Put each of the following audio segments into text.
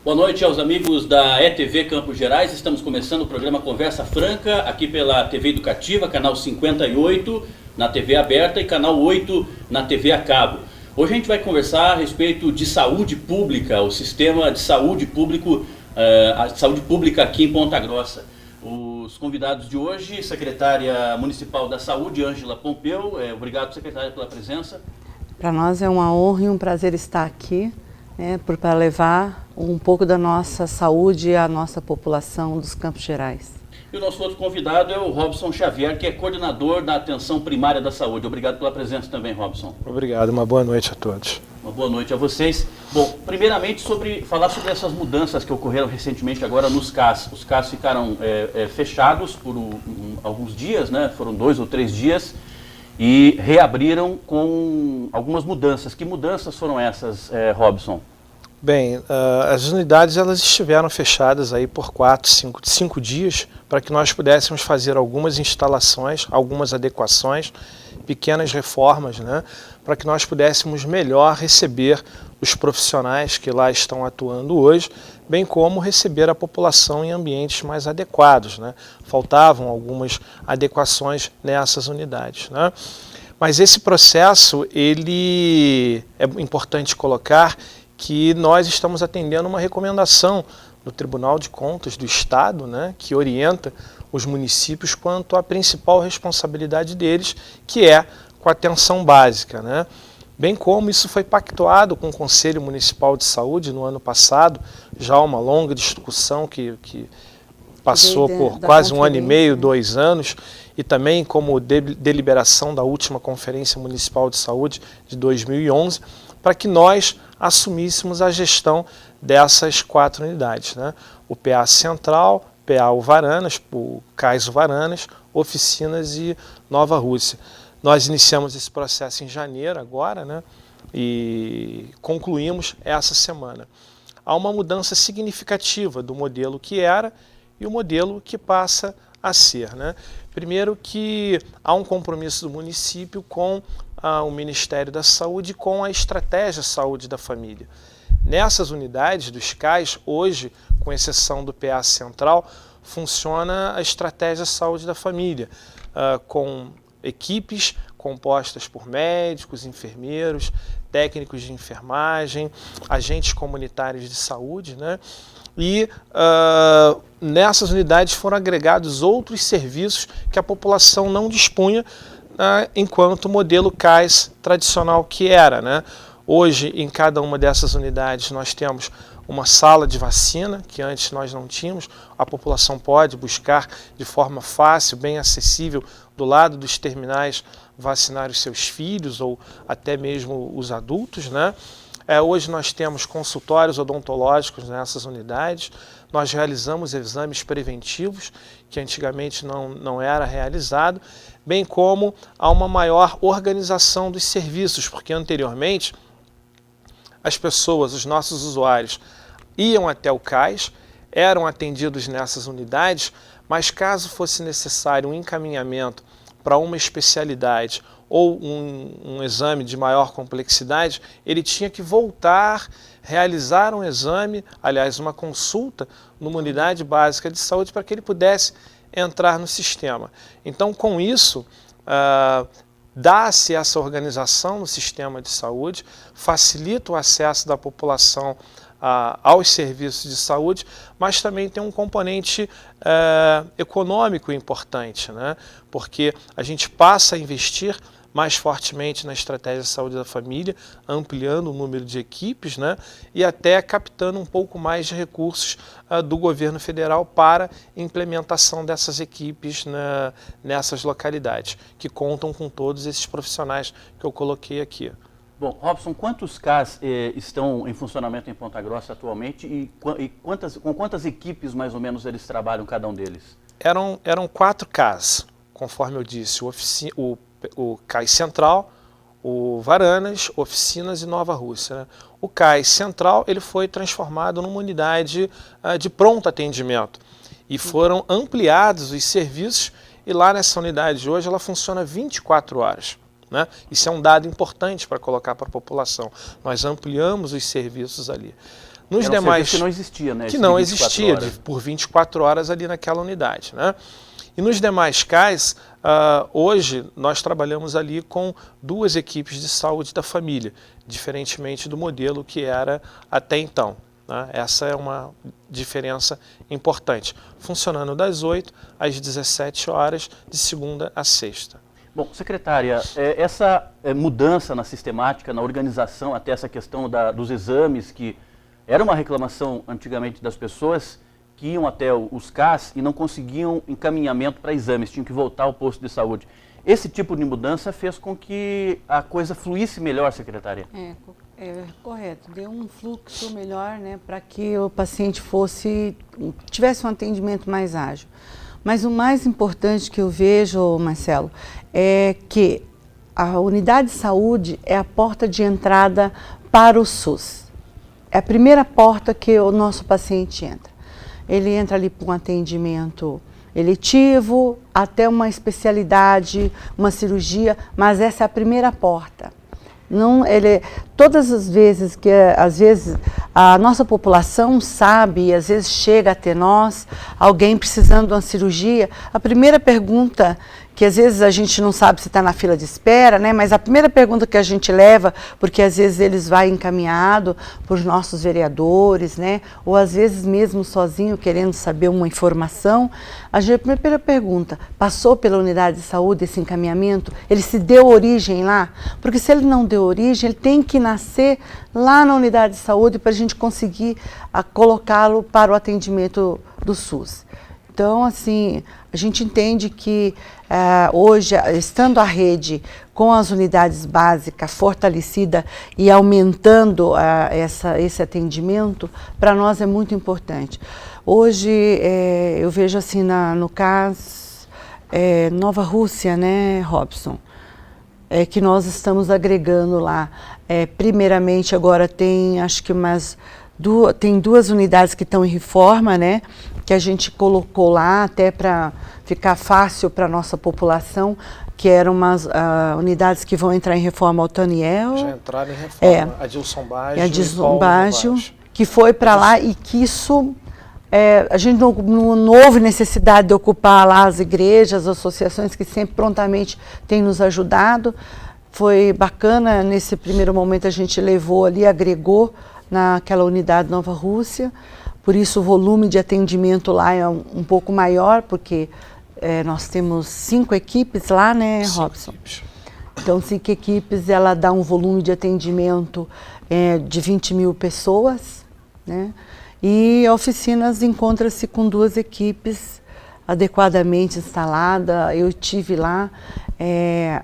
Boa noite aos amigos da ETV Campos Gerais. Estamos começando o programa Conversa Franca, aqui pela TV Educativa, canal 58, na TV aberta e canal 8 na TV a cabo. Hoje a gente vai conversar a respeito de saúde pública, o sistema de saúde a saúde pública aqui em Ponta Grossa. Os convidados de hoje, secretária municipal da Saúde, Ângela Pompeu. Obrigado, secretária, pela presença. Para nós é uma honra e um prazer estar aqui, para levar um pouco da nossa saúde à nossa população dos Campos Gerais. E o nosso outro convidado é o Robson Xavier, que é coordenador da Atenção Primária da Saúde. Obrigado pela presença também, Robson. Obrigado, uma boa noite a todos. Uma boa noite a vocês. Bom, primeiramente falar sobre essas mudanças que ocorreram recentemente agora nos CAS. Os CAS ficaram fechados por alguns dias, né? Foram 2 ou 3 dias, e reabriram com algumas mudanças. Que mudanças foram essas, Robson? Bem, as unidades elas estiveram fechadas aí por 5 dias para que nós pudéssemos fazer algumas instalações, algumas adequações, pequenas reformas, né, para que nós pudéssemos melhor receber os profissionais que lá estão atuando hoje, bem como receber a população em ambientes mais adequados, né. Faltavam algumas adequações nessas unidades, né. Mas esse processo, ele é importante colocar que nós estamos atendendo uma recomendação do Tribunal de Contas do Estado, né, que orienta os municípios quanto à principal responsabilidade deles, que é com a atenção básica, né? Bem como isso foi pactuado com o Conselho Municipal de Saúde no ano passado, já uma longa discussão que passou por quase 1 ano e meio, 2 anos, e também como deliberação da última Conferência Municipal de Saúde de 2011, para que nós assumíssemos a gestão dessas 4 unidades, né? O PA Central, PA Uvaranas, o CAIS Uvaranas, Oficinas e Nova Rússia. Nós iniciamos esse processo em janeiro agora, né? E concluímos essa semana. Há uma mudança significativa do modelo que era e o modelo que passa a ser, né? Primeiro que há um compromisso do município com o Ministério da Saúde, com a estratégia Saúde da Família. Nessas unidades dos CAIS, hoje, com exceção do PA Central, funciona a estratégia Saúde da Família, com equipes compostas por médicos, enfermeiros, técnicos de enfermagem, agentes comunitários de saúde, né? E nessas unidades foram agregados outros serviços que a população não dispunha enquanto o modelo CAIS tradicional que era, né? Hoje, em cada uma dessas unidades, nós temos uma sala de vacina, que antes nós não tínhamos. A população pode buscar de forma fácil, bem acessível, do lado dos terminais, vacinar os seus filhos ou até mesmo os adultos, né? Hoje nós temos consultórios odontológicos nessas unidades, nós realizamos exames preventivos, que antigamente não era realizado, bem como há uma maior organização dos serviços, porque anteriormente as pessoas, os nossos usuários, iam até o CAIS, eram atendidos nessas unidades, mas caso fosse necessário um encaminhamento para uma especialidade ou um exame de maior complexidade, ele tinha que voltar, realizar um exame, aliás, uma consulta numa unidade básica de saúde para que ele pudesse entrar no sistema. Então, com isso, dá-se essa organização no sistema de saúde, facilita o acesso da população aos serviços de saúde, mas também tem um componente econômico importante, né? Porque a gente passa a investir mais fortemente na estratégia de saúde da família, ampliando o número de equipes, né? E até captando um pouco mais de recursos do governo federal para implementação dessas equipes nessas localidades, que contam com todos esses profissionais que eu coloquei aqui. Bom, Robson, quantos CAS estão em funcionamento em Ponta Grossa atualmente e com quantas equipes mais ou menos eles trabalham, cada um deles? Eram 4 CAS, conforme eu disse, o CAIS Central, o Varanas, Oficinas e Nova Rússia, né? O CAIS Central ele foi transformado numa unidade de pronto atendimento e foram ampliados os serviços, e lá nessa unidade de hoje ela funciona 24 horas. Né? Isso é um dado importante para colocar para a população. Nós ampliamos os serviços ali. Nos Era um demais, serviço que não existia, né? que esse não de 24 existia horas. por 24 horas ali naquela unidade, né? E nos demais CAIS, hoje nós trabalhamos ali com 2 equipes de saúde da família, diferentemente do modelo que era até então, né? Essa é uma diferença importante, funcionando das 8 às 17 horas, de segunda a sexta. Bom, secretária, essa mudança na sistemática, na organização, até essa questão dos exames, que era uma reclamação antigamente das pessoas que iam até os CAS e não conseguiam encaminhamento para exames, tinham que voltar ao posto de saúde. Esse tipo de mudança fez com que a coisa fluísse melhor, secretária? É correto, deu um fluxo melhor, né, para que o paciente tivesse um atendimento mais ágil. Mas o mais importante que eu vejo, Marcelo, é que a unidade de saúde é a porta de entrada para o SUS. É a primeira porta que o nosso paciente entra. Ele entra ali para um atendimento eletivo, até uma especialidade, uma cirurgia, mas essa é a primeira porta. Não, todas as vezes que às vezes a nossa população sabe e às vezes chega até nós alguém precisando de uma cirurgia, a primeira pergunta que às vezes a gente não sabe se está na fila de espera, né? Mas a primeira pergunta que a gente leva, porque às vezes eles vão encaminhado por nossos vereadores, né? Ou às vezes mesmo sozinho querendo saber uma informação, a primeira pergunta, passou pela unidade de saúde esse encaminhamento? Ele se deu origem lá? Porque se ele não deu origem, ele tem que nascer lá na unidade de saúde para a gente conseguir colocá-lo para o atendimento do SUS. Então, assim, a gente entende que hoje, estando a rede com as unidades básicas fortalecida e aumentando esse atendimento, para nós é muito importante. Hoje, eu vejo assim, no CAS Nova Rússia, né, Robson? Que nós estamos agregando lá. Primeiramente, agora tem, acho que tem 2 unidades que estão em reforma, né? Que a gente colocou lá até para ficar fácil para a nossa população, que eram umas unidades que vão entrar em reforma ao Taniel. Já entraram em reforma, Adilson Baggio e Adilson Baggio, que foi para lá e que isso, a gente não houve necessidade de ocupar lá as igrejas, as associações que sempre prontamente têm nos ajudado. Foi bacana, nesse primeiro momento a gente levou ali, agregou naquela unidade Nova Rússia. Por isso o volume de atendimento lá é um pouco maior, porque nós temos 5 equipes lá, né, Robson? Então 5 equipes, ela dá um volume de atendimento de 20 mil pessoas, né? E a oficinas encontra-se com 2 equipes adequadamente instalada. Eu tive lá,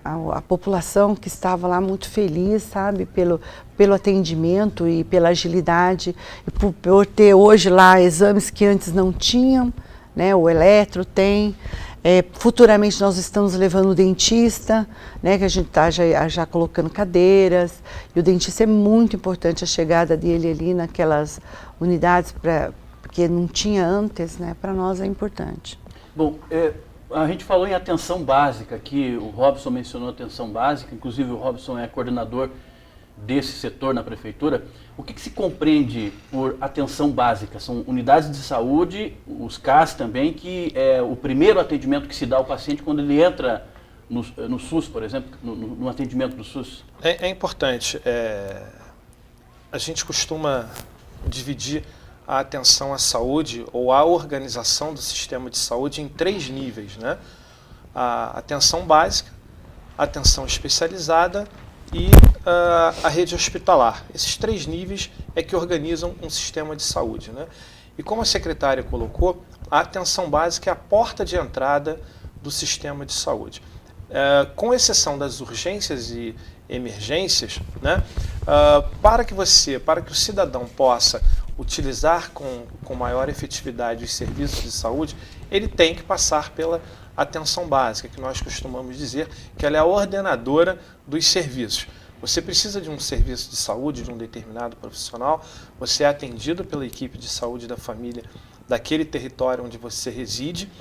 a população que estava lá muito feliz, sabe, pelo atendimento e pela agilidade, e por ter hoje lá exames que antes não tinham, né, o eletro tem. Futuramente nós estamos levando o dentista, né, que a gente está já colocando cadeiras, e o dentista é muito importante, a chegada dele ali naquelas unidades, porque não tinha antes, né, para nós é importante. Bom, a gente falou em atenção básica aqui, o Robson mencionou atenção básica, inclusive o Robson é coordenador desse setor na prefeitura. O que se compreende por atenção básica? São unidades de saúde, os CAS também, que é o primeiro atendimento que se dá ao paciente quando ele entra no SUS, por exemplo, no atendimento do SUS? É importante. A gente costuma dividir a atenção à saúde ou a organização do sistema de saúde em 3 níveis, né? A atenção básica, a atenção especializada e a rede hospitalar. Esses 3 níveis é que organizam um sistema de saúde, né? E como a secretária colocou, a atenção básica é a porta de entrada do sistema de saúde. Com exceção das urgências e emergências, né? Para que o cidadão possa utilizar com maior efetividade os serviços de saúde, ele tem que passar pela atenção básica, que nós costumamos dizer que ela é a ordenadora dos serviços. Você precisa de um serviço de saúde de um determinado profissional, você é atendido pela equipe de saúde da família daquele território onde você reside,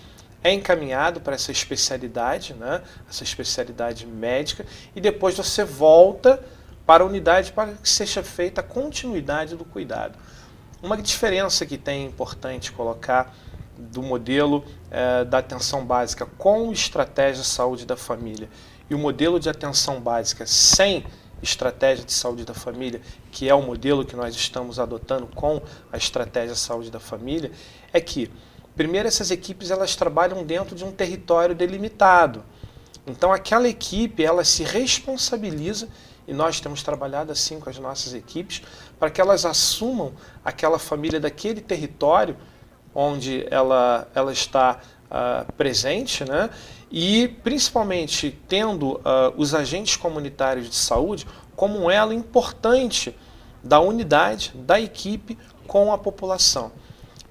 é encaminhado para essa especialidade, né, essa especialidade médica, e depois você volta para a unidade para que seja feita a continuidade do cuidado. Uma diferença que tem importante colocar do modelo da atenção básica com estratégia de saúde da família e o modelo de atenção básica sem estratégia de saúde da família, que é o modelo que nós estamos adotando com a estratégia de saúde da família, é que, primeiro, essas equipes elas trabalham dentro de um território delimitado. Então, aquela equipe ela se responsabiliza, e nós temos trabalhado assim com as nossas equipes, para que elas assumam aquela família daquele território onde ela está presente, né? E principalmente tendo os agentes comunitários de saúde como um elo importante da unidade, da equipe com a população.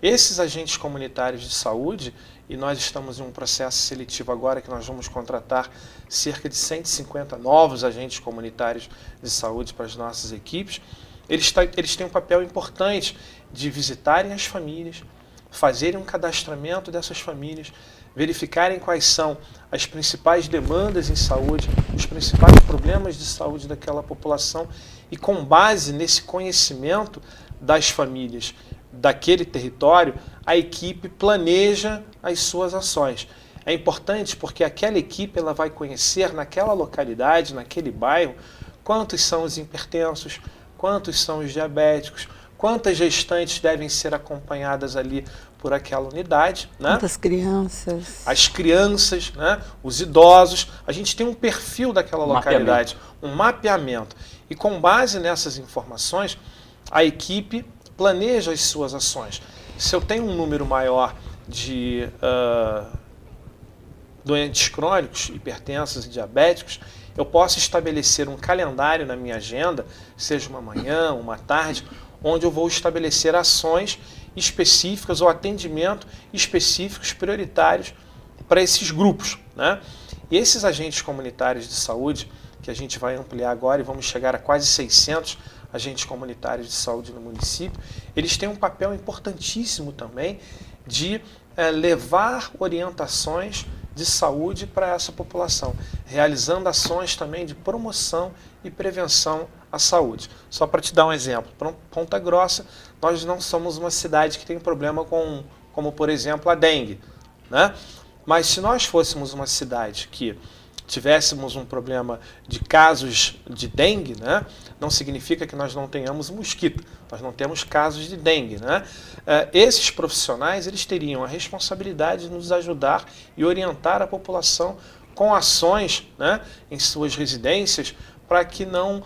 Esses agentes comunitários de saúde, e nós estamos em um processo seletivo agora que nós vamos contratar cerca de 150 novos agentes comunitários de saúde para as nossas equipes, eles têm um papel importante de visitarem as famílias, fazerem um cadastramento dessas famílias, verificarem quais são as principais demandas em saúde, os principais problemas de saúde daquela população e, com base nesse conhecimento das famílias daquele território, a equipe planeja as suas ações. É importante porque aquela equipe ela vai conhecer naquela localidade, naquele bairro, quantos são os hipertensos, quantos são os diabéticos, quantas gestantes devem ser acompanhadas ali por aquela unidade, né? Quantas crianças? As crianças, né? Os idosos. A gente tem um perfil daquela localidade, um mapeamento. E com base nessas informações, a equipe planeja as suas ações. Se eu tenho um número maior de doentes crônicos, hipertensos e diabéticos, eu posso estabelecer um calendário na minha agenda, seja uma manhã, uma tarde, onde eu vou estabelecer ações específicas ou atendimento específicos prioritários para esses grupos, né? E esses agentes comunitários de saúde, que a gente vai ampliar agora e vamos chegar a quase 600 agentes comunitários de saúde no município, eles têm um papel importantíssimo também de levar orientações de saúde para essa população, realizando ações também de promoção e prevenção à saúde. Só para te dar um exemplo, Ponta Grossa, nós não somos uma cidade que tem problema como por exemplo, a dengue, né? Mas se nós fôssemos uma cidade que tivéssemos um problema de casos de dengue, né, não significa que nós não tenhamos mosquito, nós não temos casos de dengue, né? Esses profissionais eles teriam a responsabilidade de nos ajudar e orientar a população com ações, né, em suas residências para que não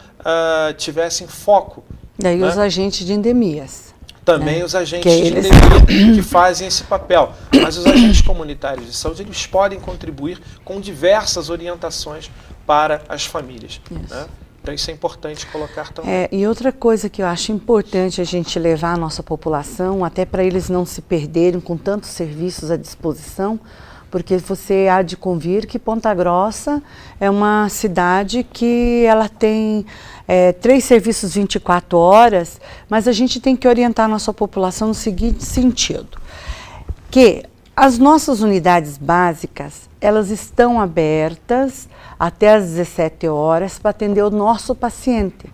tivessem foco. Daí, né, os agentes de endemias. Também, né? Os agentes de eles... endemia que fazem esse papel. Mas os agentes comunitários de saúde eles podem contribuir com diversas orientações para as famílias. Né? Então isso é importante colocar também. E outra coisa que eu acho importante a gente levar a nossa população, até para eles não se perderem com tantos serviços à disposição, porque você há de convir que Ponta Grossa é uma cidade que ela tem 3 serviços 24 horas, mas a gente tem que orientar a nossa população no seguinte sentido, que as nossas unidades básicas, elas estão abertas até às 17 horas para atender o nosso paciente,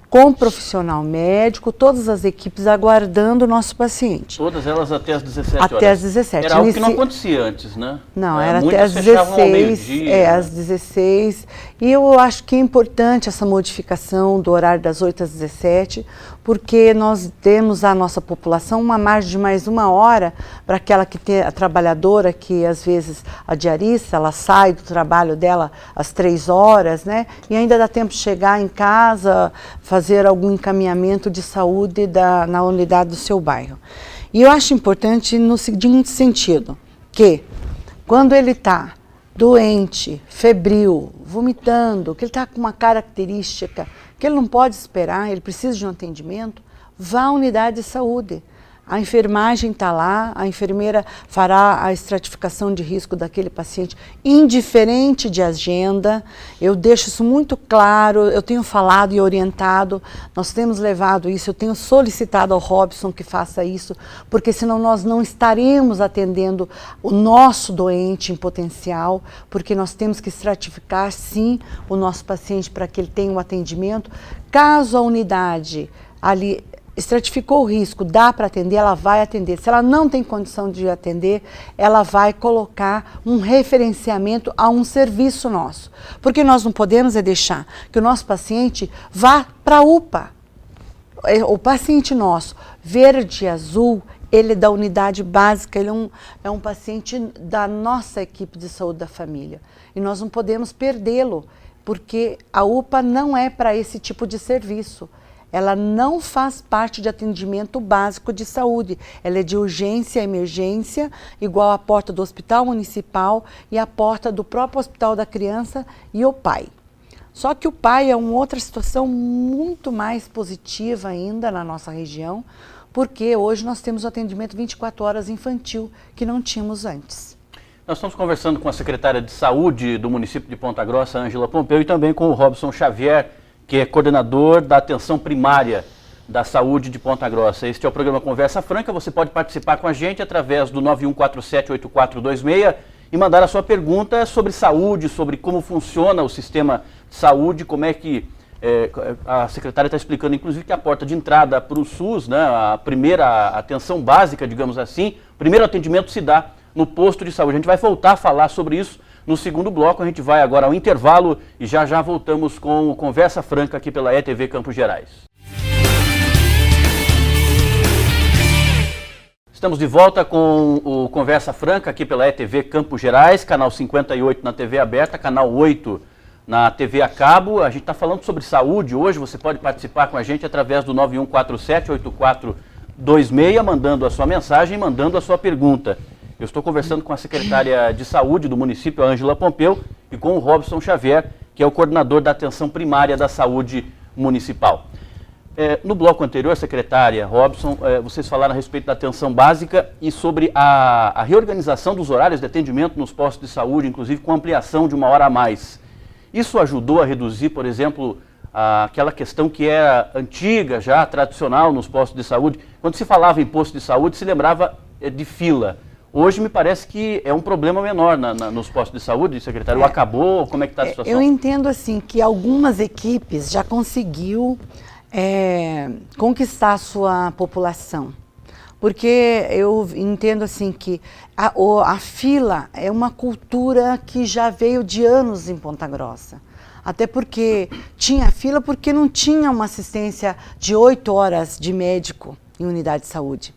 com o profissional médico, todas as equipes aguardando o nosso paciente. Todas elas até às 17 horas? Até às 17. Era algo que não acontecia antes, né? Não, era até às 16, às 16. E eu acho que é importante essa modificação do horário das 8 às 17, porque nós temos à nossa população uma margem de mais 1 hora para aquela que tem a trabalhadora, que às vezes a diarista, ela sai do trabalho dela às 3 horas, né? E ainda dá tempo de chegar em casa, fazer algum encaminhamento de saúde na unidade do seu bairro. E eu acho importante no seguinte sentido, que quando ele está doente, febril, vomitando, que ele está com uma característica que ele não pode esperar, ele precisa de um atendimento, vá à unidade de saúde. A enfermagem está lá, a enfermeira fará a estratificação de risco daquele paciente, indiferente de agenda. Eu deixo isso muito claro, eu tenho falado e orientado, nós temos levado isso, eu tenho solicitado ao Robson que faça isso, porque senão nós não estaremos atendendo o nosso doente em potencial, porque nós temos que estratificar, sim, o nosso paciente para que ele tenha um atendimento. Caso a unidade ali estratificou o risco, dá para atender, ela vai atender. Se ela não tem condição de atender, ela vai colocar um referenciamento a um serviço nosso. Porque nós não podemos deixar que o nosso paciente vá para a UPA. O paciente nosso, verde e azul, ele é da unidade básica, ele é um paciente da nossa equipe de saúde da família. E nós não podemos perdê-lo, porque a UPA não é para esse tipo de serviço. Ela não faz parte de atendimento básico de saúde. Ela é de urgência e emergência, igual a porta do hospital municipal e a porta do próprio hospital da criança e o pai. Só que o pai é uma outra situação muito mais positiva ainda na nossa região, porque hoje nós temos o atendimento 24 horas infantil, que não tínhamos antes. Nós estamos conversando com a secretária de Saúde do município de Ponta Grossa, Ângela Pompeu, e também com o Robson Xavier, que é coordenador da atenção primária da saúde de Ponta Grossa. Este é o programa Conversa Franca. Você pode participar com a gente através do 91478426 e mandar a sua pergunta sobre saúde, sobre como funciona o sistema de saúde, como é que a secretária está explicando, inclusive, que a porta de entrada para o SUS, né, a primeira atenção básica, digamos assim, o primeiro atendimento se dá no posto de saúde. A gente vai voltar a falar sobre isso no segundo bloco. A gente vai agora ao intervalo e já voltamos com o Conversa Franca aqui pela ETV Campos Gerais. Estamos de volta com o Conversa Franca aqui pela ETV Campos Gerais, canal 58 na TV aberta, canal 8 na TV a cabo. A gente está falando sobre saúde hoje. Você pode participar com a gente através do 91478426, mandando a sua mensagem, mandando a sua pergunta. Eu estou conversando com a secretária de Saúde do município, a Ângela Pompeu, e com o Robson Xavier, que é o coordenador da atenção primária da saúde municipal. No bloco anterior, secretária Robson, vocês falaram a respeito da atenção básica e sobre a reorganização dos horários de atendimento nos postos de saúde, inclusive com ampliação de 1 hora a mais. Isso ajudou a reduzir, por exemplo, aquela questão que era antiga, já tradicional nos postos de saúde. Quando se falava em posto de saúde, se lembrava de fila. Hoje me parece que é um problema menor nos postos de saúde, secretário. Acabou? Como é que está a situação? Eu entendo assim que algumas equipes já conseguiu conquistar a sua população. Porque eu entendo assim que a fila é uma cultura que já veio de anos em Ponta Grossa. Até porque tinha fila porque não tinha uma assistência de 8 horas de médico em unidade de saúde.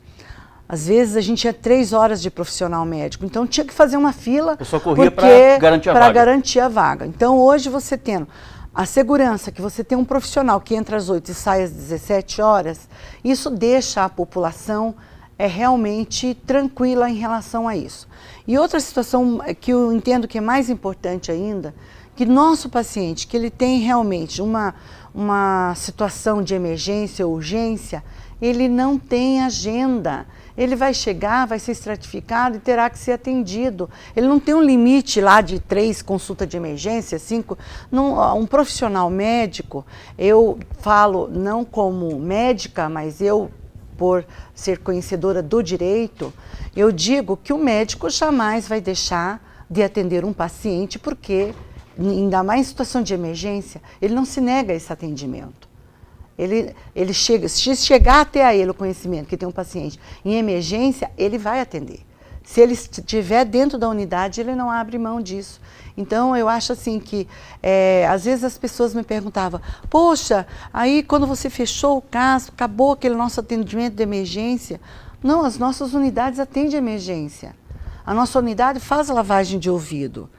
Às vezes a gente tinha 3 horas de profissional médico, então tinha que fazer uma fila. A pessoa corria para garantir a vaga. Então hoje você tendo a segurança que você tem um profissional que entra às 8 e sai às 17 horas, isso deixa a população realmente tranquila em relação a isso. E outra situação que eu entendo que é mais importante ainda, que nosso paciente, que ele tem realmente uma situação de emergência ou urgência, ele não tem agenda. Ele vai chegar, vai ser estratificado e terá que ser atendido. Ele não tem um limite lá de 3 consultas de emergência, 5. Um profissional médico, eu falo não como médica, mas eu, por ser conhecedora do direito, eu digo que o médico jamais vai deixar de atender um paciente porque, ainda mais em situação de emergência, ele não se nega a esse atendimento. Ele chega, se chegar até a ele o conhecimento que tem um paciente em emergência, ele vai atender. Se ele estiver dentro da unidade, ele não abre mão disso. Então, eu acho assim que, às vezes as pessoas me perguntavam, poxa, aí quando você fechou o caso, acabou aquele nosso atendimento de emergência. Não, as nossas unidades atendem emergência. A nossa unidade faz lavagem de ouvido.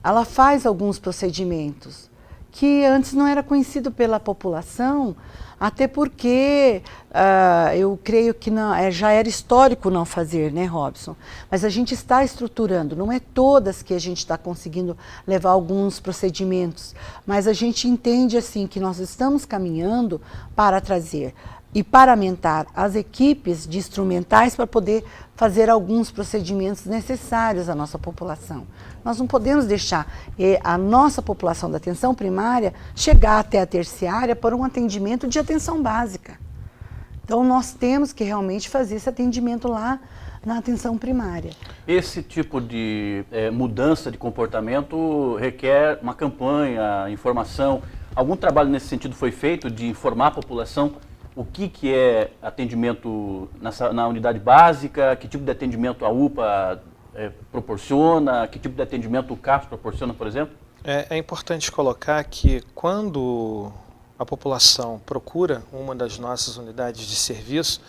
Ela faz alguns procedimentos que antes não era conhecido pela população, até porque eu creio que não, já era histórico não fazer, né, Robson? Mas a gente está estruturando, não é todas que a gente está conseguindo levar alguns procedimentos, mas a gente entende assim que nós estamos caminhando para trazer e paramentar as equipes de instrumentais para poder fazer alguns procedimentos necessários à nossa população. Nós não podemos deixar a nossa população da atenção primária chegar até a terciária para um atendimento de atenção básica. Então, nós temos que realmente fazer esse atendimento lá na atenção primária. Esse tipo de mudança de comportamento requer uma campanha, informação. Algum trabalho nesse sentido foi feito de informar a população o que é atendimento na unidade básica, que tipo de atendimento a UPA proporciona, que tipo de atendimento o CAPS proporciona, por exemplo? É importante colocar que quando a população procura uma das nossas unidades de serviço,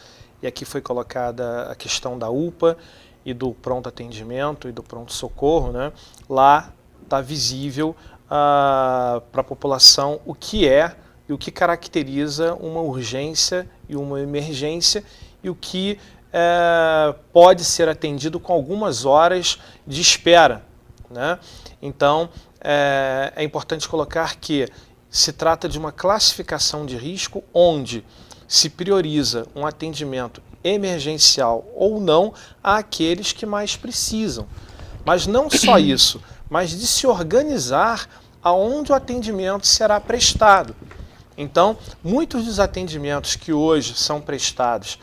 e aqui foi colocada a questão da UPA e do pronto atendimento e do pronto socorro, né? Lá está visível para a população o que é e o que caracteriza uma urgência e uma emergência e o que pode ser atendido com algumas horas de espera, né? Então, é importante colocar que se trata de uma classificação de risco onde se prioriza um atendimento emergencial ou não àqueles que mais precisam. Mas não só isso, mas de se organizar aonde o atendimento será prestado. Então, muitos dos atendimentos que hoje são prestados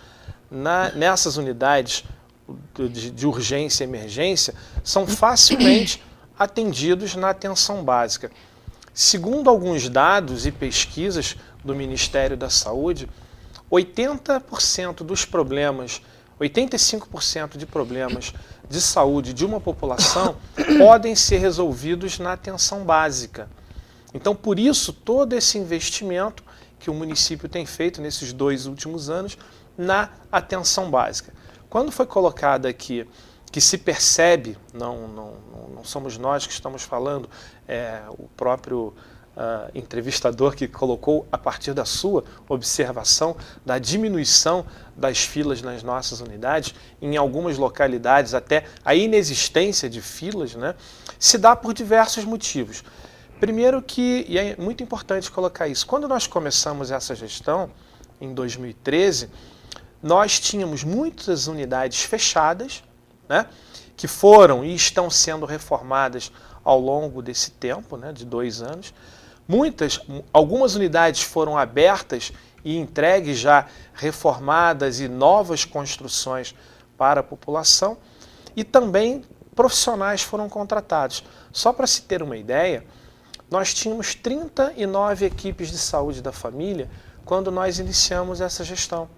nessas unidades de urgência e emergência são facilmente atendidos na atenção básica. Segundo alguns dados e pesquisas do Ministério da Saúde, 80% dos problemas, 85% de problemas de saúde de uma população podem ser resolvidos na atenção básica. Então, por isso, todo esse investimento que o município tem feito nesses 2 últimos anos na atenção básica. Quando foi colocado aqui que se percebe, não somos nós que estamos falando, o próprio entrevistador que colocou a partir da sua observação da diminuição das filas nas nossas unidades, em algumas localidades até a inexistência de filas, né, se dá por diversos motivos. Primeiro que, e é muito importante colocar isso, quando nós começamos essa gestão, em 2013, nós tínhamos muitas unidades fechadas, né, que foram e estão sendo reformadas ao longo desse tempo, né, de 2 anos. Algumas unidades foram abertas e entregues já reformadas e novas construções para a população e também profissionais foram contratados. Só para se ter uma ideia, nós tínhamos 39 equipes de saúde da família quando nós iniciamos essa gestão.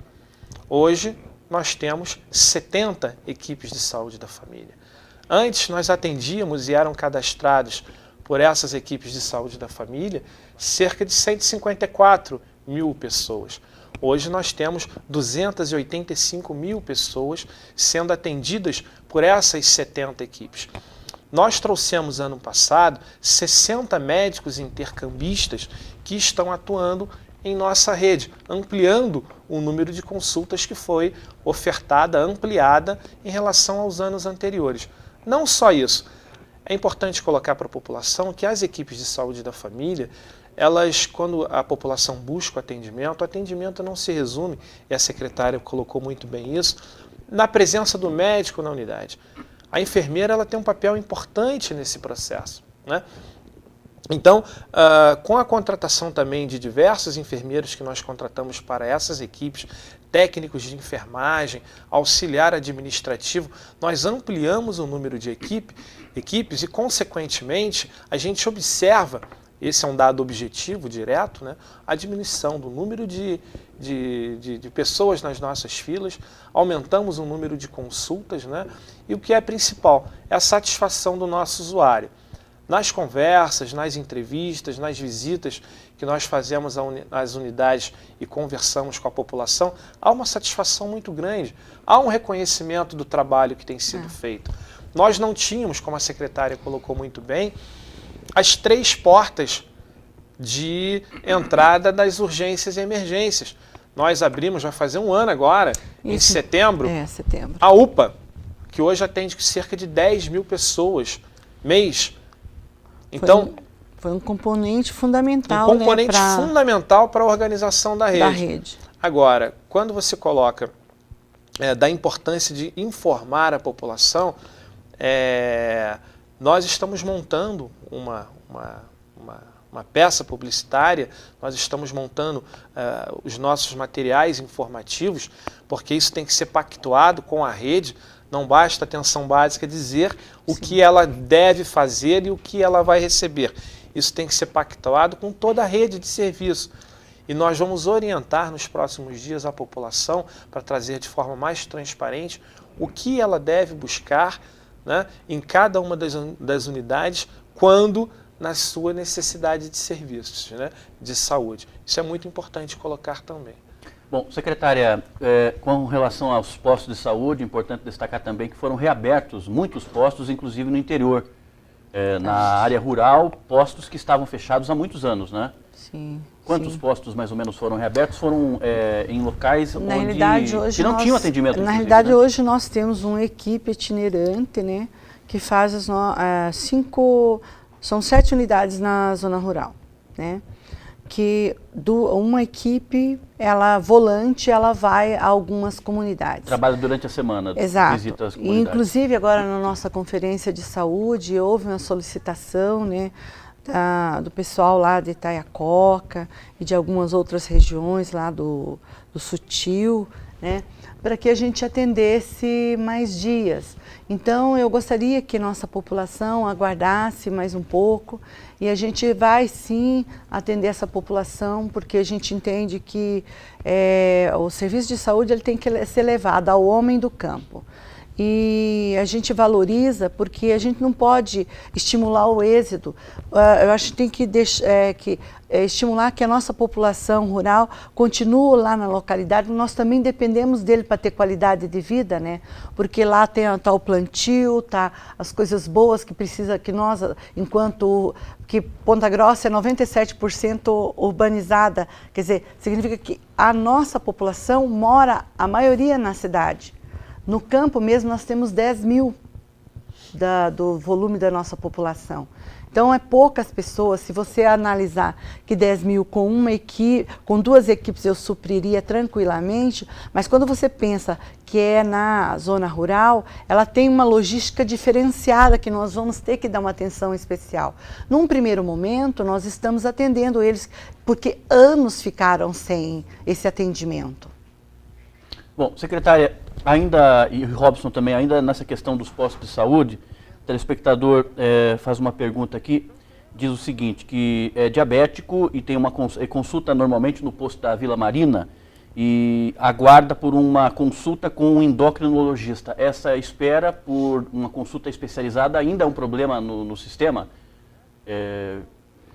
Hoje, nós temos 70 equipes de saúde da família. Antes, nós atendíamos e eram cadastrados por essas equipes de saúde da família cerca de 154 mil pessoas. Hoje, nós temos 285 mil pessoas sendo atendidas por essas 70 equipes. Nós trouxemos, ano passado, 60 médicos intercambistas que estão atuando em nossa rede, ampliando o número de consultas que foi ofertada, ampliada em relação aos anos anteriores. Não só isso, é importante colocar para a população que as equipes de saúde da família, elas, quando a população busca o atendimento não se resume, e a secretária colocou muito bem isso, na presença do médico na unidade. A enfermeira ela tem um papel importante nesse processo, né? Então, com a contratação também de diversos enfermeiros que nós contratamos para essas equipes, técnicos de enfermagem, auxiliar administrativo, nós ampliamos o número de equipes e, consequentemente, a gente observa, esse é um dado objetivo, direto, né, a diminuição do número de pessoas nas nossas filas, aumentamos o número de consultas, né, e o que é principal é a satisfação do nosso usuário. Nas conversas, nas entrevistas, nas visitas que nós fazemos às unidades e conversamos com a população, há uma satisfação muito grande, há um reconhecimento do trabalho que tem sido feito. Nós não tínhamos, como a secretária colocou muito bem, as 3 portas de entrada das urgências e emergências. Nós abrimos, vai fazer 1 ano agora, em setembro, a UPA, que hoje atende cerca de 10 mil pessoas mês. Então, foi um componente fundamental, fundamental para a organização da rede. Agora, quando você coloca da importância de informar a população, nós estamos montando uma peça publicitária, nós estamos montando os nossos materiais informativos, porque isso tem que ser pactuado com a rede. Não basta a atenção básica dizer o que ela deve fazer e o que ela vai receber. Isso tem que ser pactuado com toda a rede de serviço. E nós vamos orientar nos próximos dias a população para trazer de forma mais transparente o que ela deve buscar, né, em cada uma das unidades, quando na sua necessidade de serviços, né, de saúde. Isso é muito importante colocar também. Bom, secretária, com relação aos postos de saúde, é importante destacar também que foram reabertos muitos postos, inclusive no interior. Na área rural, postos que estavam fechados há muitos anos, né? Sim. Quantos postos mais ou menos foram reabertos? Foram em locais na realidade, hoje que não tinham atendimento? Na realidade, né? Hoje nós temos uma equipe itinerante, né, que faz são 7 unidades na zona rural, né? Que uma equipe, volante, ela vai a algumas comunidades. Trabalha durante a semana, exato. Visita as comunidades. Inclusive, agora na nossa conferência de saúde, houve uma solicitação, né, do pessoal lá de Itaiacoca e de algumas outras regiões lá do Sutil, né, para que a gente atendesse mais dias. Então, eu gostaria que nossa população aguardasse mais um pouco e a gente vai sim atender essa população, porque a gente entende que o serviço de saúde ele tem que ser levado ao homem do campo. E a gente valoriza porque a gente não pode estimular o êxodo. Eu acho que tem que estimular que a nossa população rural continue lá na localidade. Nós também dependemos dele para ter qualidade de vida, né? Porque lá tá o plantio, tá as coisas boas que precisa que nós, que Ponta Grossa é 97% urbanizada, quer dizer, significa que a nossa população mora, a maioria, na cidade. No campo mesmo nós temos 10 mil do volume da nossa população. Então é poucas pessoas. Se você analisar que 10 mil com 2 equipes eu supriria tranquilamente, mas quando você pensa que é na zona rural, ela tem uma logística diferenciada que nós vamos ter que dar uma atenção especial. Num primeiro momento nós estamos atendendo eles porque anos ficaram sem esse atendimento. Bom, secretária, e Robson também, ainda nessa questão dos postos de saúde, o telespectador faz uma pergunta aqui, diz o seguinte, que é diabético e tem uma consulta normalmente no posto da Vila Marina e aguarda por uma consulta com um endocrinologista. Essa espera por uma consulta especializada ainda é um problema no sistema?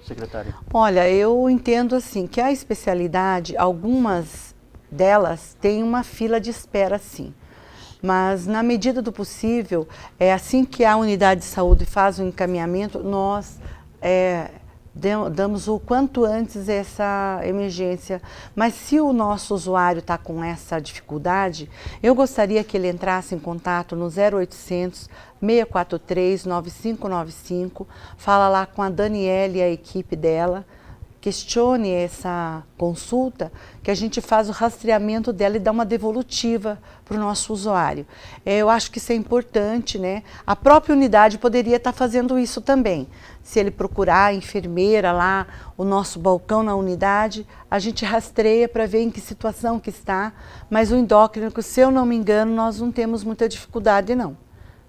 Secretária? Olha, eu entendo assim, que a especialidade, algumas delas têm uma fila de espera, sim. Mas, na medida do possível, assim que a unidade de saúde faz o encaminhamento, nós damos o quanto antes essa emergência. Mas se o nosso usuário está com essa dificuldade, eu gostaria que ele entrasse em contato no 0800 643 9595, fala lá com a Daniela e a equipe dela, questione essa consulta, que a gente faz o rastreamento dela e dá uma devolutiva para o nosso usuário. Eu acho que isso é importante, né? A própria unidade poderia estar fazendo isso também. Se ele procurar a enfermeira lá, o nosso balcão na unidade, a gente rastreia para ver em que situação que está, mas o endócrino, se eu não me engano, nós não temos muita dificuldade, não.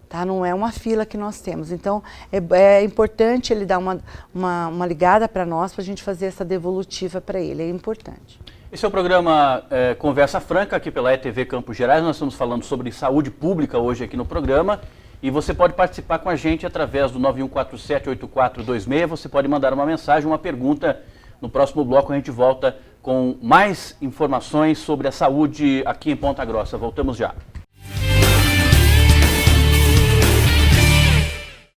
Tá? Não é uma fila que nós temos. Então, é importante ele dar uma ligada para nós, para a gente fazer essa devolutiva para ele. É importante. Esse é o programa Conversa Franca, aqui pela ETV Campos Gerais. Nós estamos falando sobre saúde pública hoje aqui no programa. E você pode participar com a gente através do 91478426. Você pode mandar uma mensagem, uma pergunta. No próximo bloco a gente volta com mais informações sobre a saúde aqui em Ponta Grossa. Voltamos já.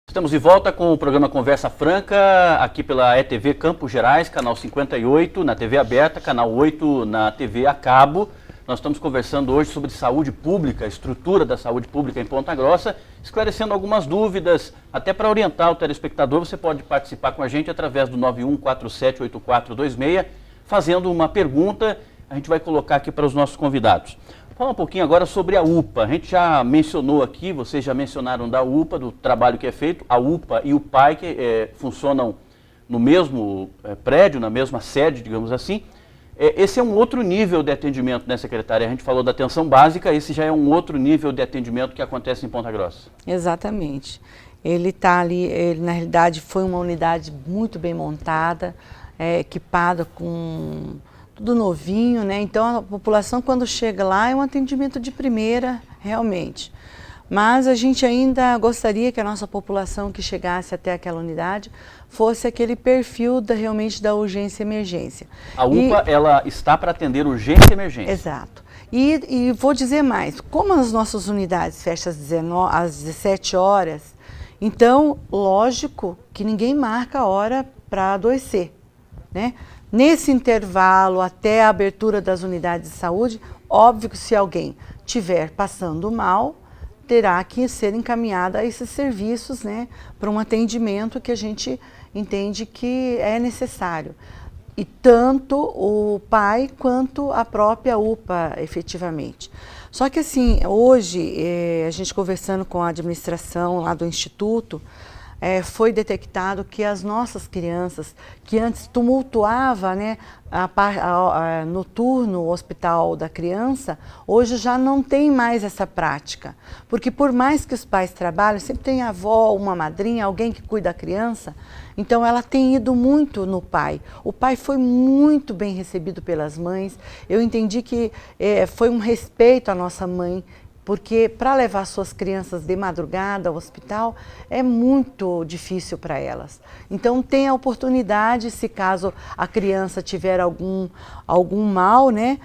Estamos de volta com o programa Conversa Franca, aqui pela ETV Campos Gerais, canal 58, na TV aberta, canal 8 na TV a cabo. Nós estamos conversando hoje sobre saúde pública, a estrutura da saúde pública em Ponta Grossa, esclarecendo algumas dúvidas, até para orientar o telespectador. Você pode participar com a gente através do 91478426, fazendo uma pergunta, a gente vai colocar aqui para os nossos convidados. Fala um pouquinho agora sobre a UPA. A gente já mencionou aqui, vocês já mencionaram da UPA, do trabalho que é feito. A UPA e o PAI que funcionam no mesmo prédio, na mesma sede, digamos assim. Esse é um outro nível de atendimento, né, secretária? A gente falou da atenção básica, esse já é um outro nível de atendimento que acontece em Ponta Grossa. Exatamente. Ele está ali, na realidade foi uma unidade muito bem montada, equipada com tudo novinho, né? Então a população quando chega lá é um atendimento de primeira, realmente. Mas a gente ainda gostaria que a nossa população que chegasse até aquela unidade fosse aquele perfil realmente da urgência e emergência. A UPA, ela está para atender urgência e emergência. Exato. E vou dizer mais, como as nossas unidades fecham às 17 horas, então, lógico que ninguém marca a hora para adoecer, né? Nesse intervalo, até a abertura das unidades de saúde, óbvio que se alguém estiver passando mal, terá que ser encaminhada a esses serviços, né, para um atendimento que a gente entende que é necessário. E tanto o pai quanto a própria UPA, efetivamente. Só que assim, hoje, a gente conversando com a administração lá do Instituto, foi detectado que as nossas crianças, que antes tumultuava, né, no turno o hospital da criança, hoje já não tem mais essa prática. Porque por mais que os pais trabalhem, sempre tem a avó, uma madrinha, alguém que cuida da criança, então ela tem ido muito no pai. O pai foi muito bem recebido pelas mães, eu entendi que foi um respeito à nossa mãe, porque para levar suas crianças de madrugada ao hospital é muito difícil para elas. Então tem a oportunidade, se caso a criança tiver algum mal, né,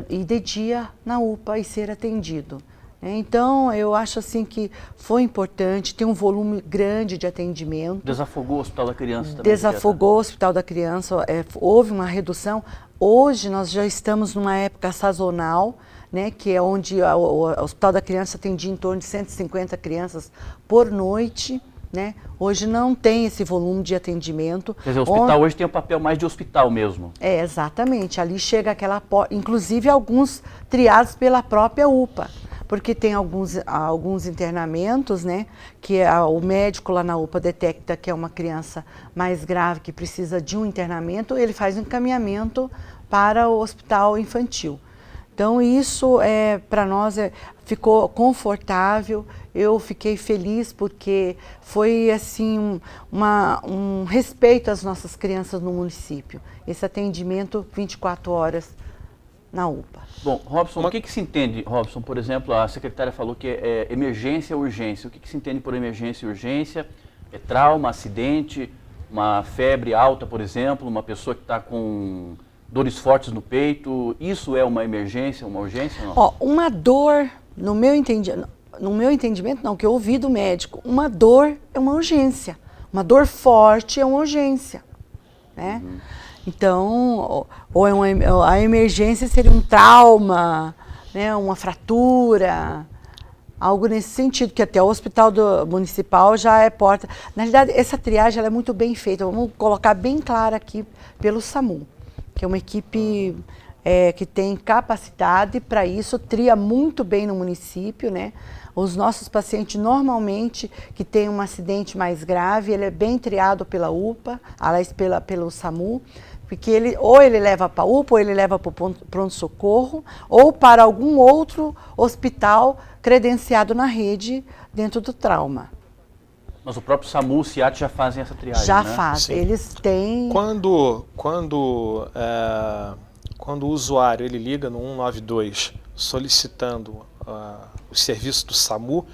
ir de dia na UPA e ser atendido. Então eu acho assim que foi importante, tem um volume grande de atendimento. Desafogou o Hospital da Criança também? Desafogou o Hospital da Criança, houve uma redução. Hoje nós já estamos numa época sazonal, né, que é onde o Hospital da Criança atendia em torno de 150 crianças por noite, né? Hoje não tem esse volume de atendimento. Quer dizer, o hospital hoje tem o papel mais de hospital mesmo. Exatamente, ali chega aquela inclusive alguns triados pela própria UPA, porque tem alguns internamentos, né, que o médico lá na UPA detecta que é uma criança mais grave, que precisa de um internamento, ele faz um encaminhamento para o hospital infantil. Então isso para nós ficou confortável, eu fiquei feliz porque foi assim um respeito às nossas crianças no município, esse atendimento 24 horas na UPA. Bom, Robson, o que se entende, Robson, por exemplo, a secretária falou que é emergência e urgência, o que se entende por emergência e urgência? É trauma, acidente, uma febre alta, por exemplo, uma pessoa que está com dores fortes no peito, isso é uma emergência, uma urgência? Não? Ó, uma dor, no meu entendimento não, que eu ouvi do médico, uma dor é uma urgência, uma dor forte é uma urgência, né? Uhum. Então, a emergência seria um trauma, né, uma fratura, algo nesse sentido, que até o hospital municipal já é porta. Na realidade, essa triagem ela é muito bem feita, vamos colocar bem clara aqui pelo SAMU, que é uma equipe que tem capacidade para isso, tria muito bem no município, né? Os nossos pacientes, normalmente, que tem um acidente mais grave, ele é bem triado pela UPA, aliás, pelo SAMU, porque ou ele leva para a UPA, ou ele leva para o pronto-socorro, ou para algum outro hospital credenciado na rede dentro do trauma. Mas o próprio SAMU, o SIAT já fazem essa triagem, já né? faz, Sim. Eles têm... Quando o usuário ele liga no 192 solicitando o serviço do SAMU,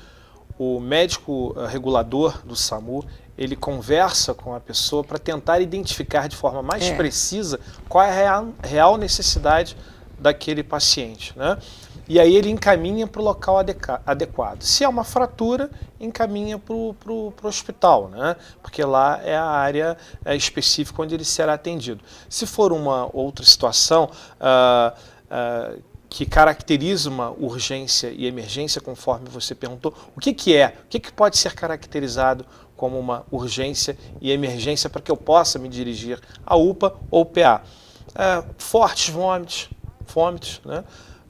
o médico regulador do SAMU, ele conversa com a pessoa para tentar identificar de forma mais precisa qual é a real necessidade daquele paciente, né? E aí ele encaminha para o local adequado. Se é uma fratura, encaminha para o hospital, né? Porque lá é a área específica onde ele será atendido. Se for uma outra situação que caracteriza uma urgência e emergência, conforme você perguntou, o que pode ser caracterizado como uma urgência e emergência para que eu possa me dirigir à UPA ou PA? Fortes vômitos, né?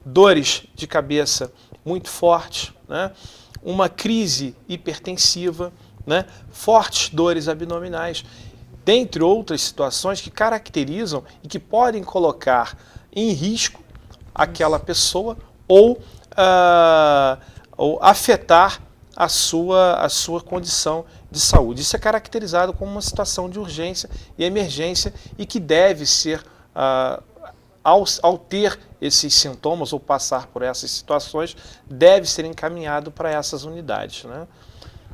Dores de cabeça muito fortes, né? Uma crise hipertensiva, né? Fortes dores abdominais, dentre outras situações que caracterizam e que podem colocar em risco aquela pessoa ou afetar a sua condição de saúde. Isso é caracterizado como uma situação de urgência e emergência e que deve ser ao ter esses sintomas ou passar por essas situações, deve ser encaminhado para essas unidades, né?